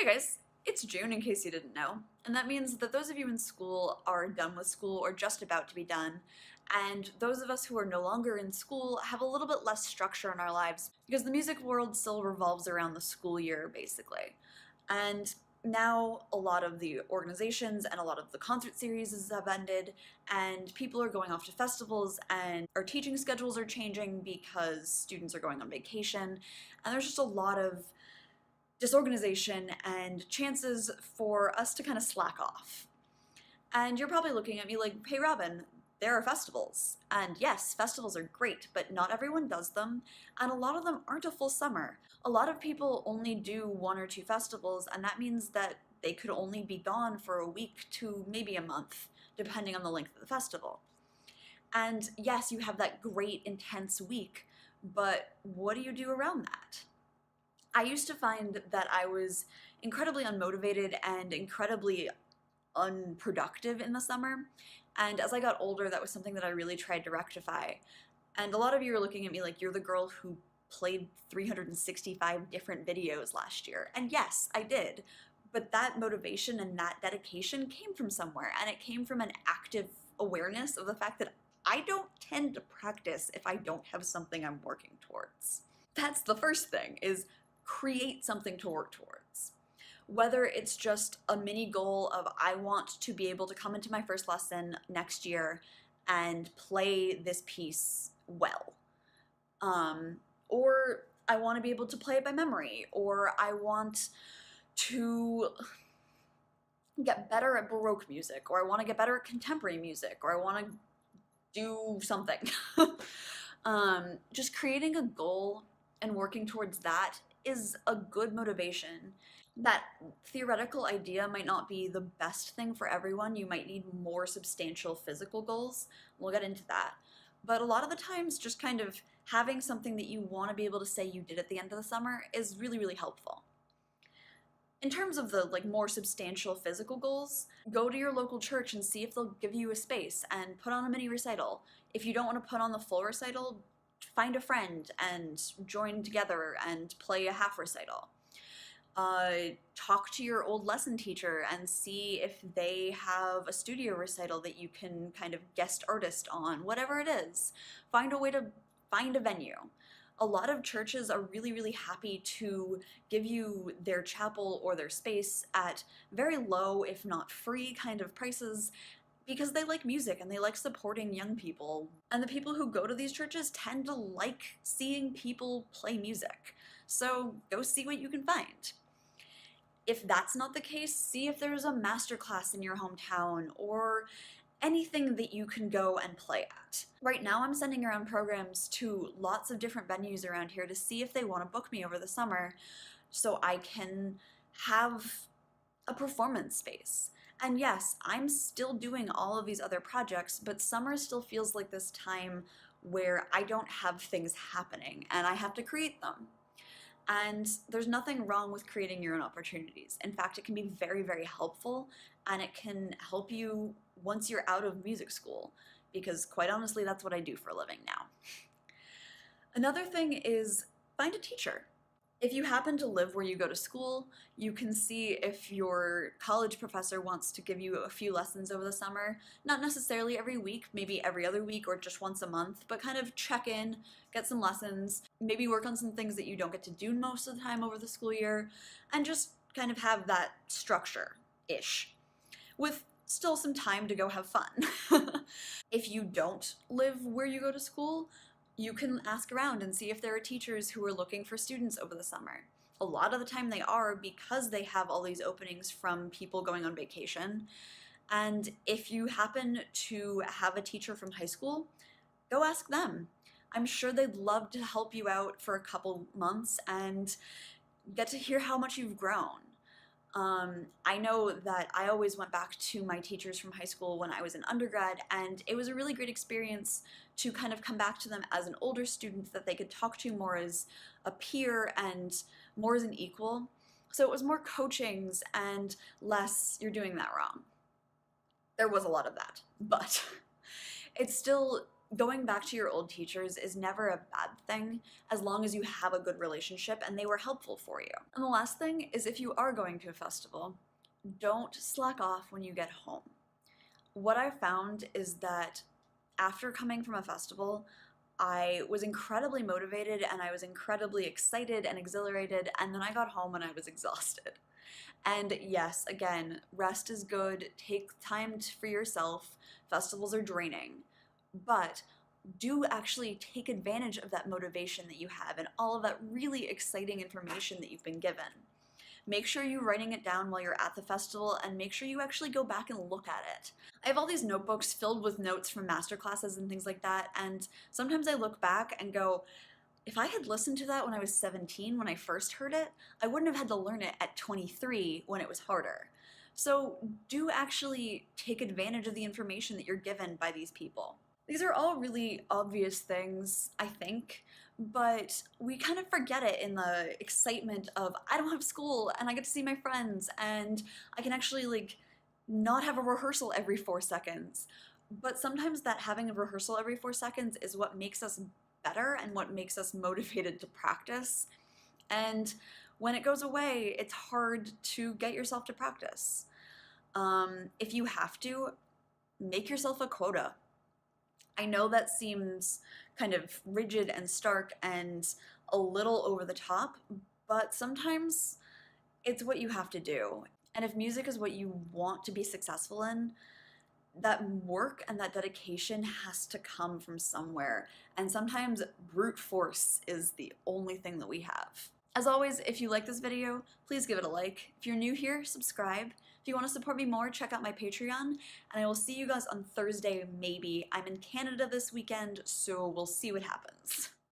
Hey guys, it's June in case you didn't know, and that means that those of you in school are done with school or just about to be done, and those of us who are no longer in school have a little bit less structure in our lives because the music world still revolves around the school year, basically. And now a lot of the organizations and a lot of the concert series have ended, and people are going off to festivals, and our teaching schedules are changing because students are going on vacation, and there's just a lot of disorganization and chances for us to kind of slack off. And you're probably looking at me like, hey Robin, there are festivals. And yes, festivals are great, but not everyone does them, and a lot of them aren't a full summer. A lot of people only do one or two festivals, and that means that they could only be gone for a week to maybe a month, depending on the length of the festival. And yes, you have that great intense week, but what do you do around that? I used to find that I was incredibly unmotivated and incredibly unproductive in the summer. And as I got older, that was something that I really tried to rectify. And a lot of you are looking at me like you're the girl who played 365 different videos last year. And yes, I did. But that motivation and that dedication came from somewhere, and it came from an active awareness of the fact that I don't tend to practice if I don't have something I'm working towards. That's the first thing, is create something to work towards. Whether it's just a mini goal of I want to be able to come into my first lesson next year and play this piece well. Or I want to be able to play it by memory, or I want to get better at Baroque music, or I want to get better at contemporary music, or I want to do something. Just creating a goal and working towards that is a good motivation. That theoretical idea might not be the best thing for everyone. You might need more substantial physical goals. We'll get into that. But a lot of the times, just kind of having something that you want to be able to say you did at the end of the summer is really, really helpful. In terms of the more substantial physical goals, go to your local church and see if they'll give you a space and put on a mini recital. If you don't want to put on the full recital, find a friend and join together and play a half recital. Talk to your old lesson teacher and see if they have a studio recital that you can kind of guest artist on, whatever it is. Find a way to find a venue. A lot of churches are really, really happy to give you their chapel or their space at very low, if not free, kind of prices, because they like music and they like supporting young people. And the people who go to these churches tend to like seeing people play music. So go see what you can find. If that's not the case, see if there's a masterclass in your hometown or anything that you can go and play at. Right now I'm sending around programs to lots of different venues around here to see if they want to book me over the summer so I can have a performance space. And yes, I'm still doing all of these other projects, but summer still feels like this time where I don't have things happening and I have to create them. And there's nothing wrong with creating your own opportunities. In fact, it can be very, very helpful, and it can help you once you're out of music school, because quite honestly, that's what I do for a living now. Another thing is find a teacher. If you happen to live where you go to school, you can see if your college professor wants to give you a few lessons over the summer. Not necessarily every week, maybe every other week or just once a month, but kind of check in, get some lessons, maybe work on some things that you don't get to do most of the time over the school year, and just kind of have that structure-ish, with still some time to go have fun. If you don't live where you go to school, you can ask around and see if there are teachers who are looking for students over the summer. A lot of the time they are, because they have all these openings from people going on vacation. And if you happen to have a teacher from high school, go ask them. I'm sure they'd love to help you out for a couple months and get to hear how much you've grown. I know that I always went back to my teachers from high school when I was an undergrad, and it was a really great experience to kind of come back to them as an older student that they could talk to more as a peer and more as an equal. So it was more coachings and less, you're doing that wrong. There was a lot of that, but it's still Going back to your old teachers is never a bad thing as long as you have a good relationship and they were helpful for you. And the last thing is, if you are going to a festival, don't slack off when you get home. What I found is that after coming from a festival, I was incredibly motivated and I was incredibly excited and exhilarated, and then I got home and I was exhausted. And yes, again, rest is good, take time for yourself. Festivals are draining, but do actually take advantage of that motivation that you have and all of that really exciting information that you've been given. Make sure you're writing it down while you're at the festival, and make sure you actually go back and look at it. I have all these notebooks filled with notes from master classes and things like that, and sometimes I look back and go, if I had listened to that when I was 17 when I first heard it, I wouldn't have had to learn it at 23 when it was harder. So do actually take advantage of the information that you're given by these people. These are all really obvious things, I think, but we kind of forget it in the excitement of, I don't have school and I get to see my friends and I can actually like not have a rehearsal every 4 seconds. But sometimes that having a rehearsal every 4 seconds is what makes us better and what makes us motivated to practice. And when it goes away, it's hard to get yourself to practice. If you have to, make yourself a quota. I know that seems kind of rigid and stark and a little over the top, but sometimes it's what you have to do. And if music is what you want to be successful in, that work and that dedication has to come from somewhere. And sometimes brute force is the only thing that we have. As always, if you like this video, please give it a like. If you're new here, subscribe. If you want to support me more, check out my Patreon, and I will see you guys on Thursday, maybe. I'm in Canada this weekend, so we'll see what happens.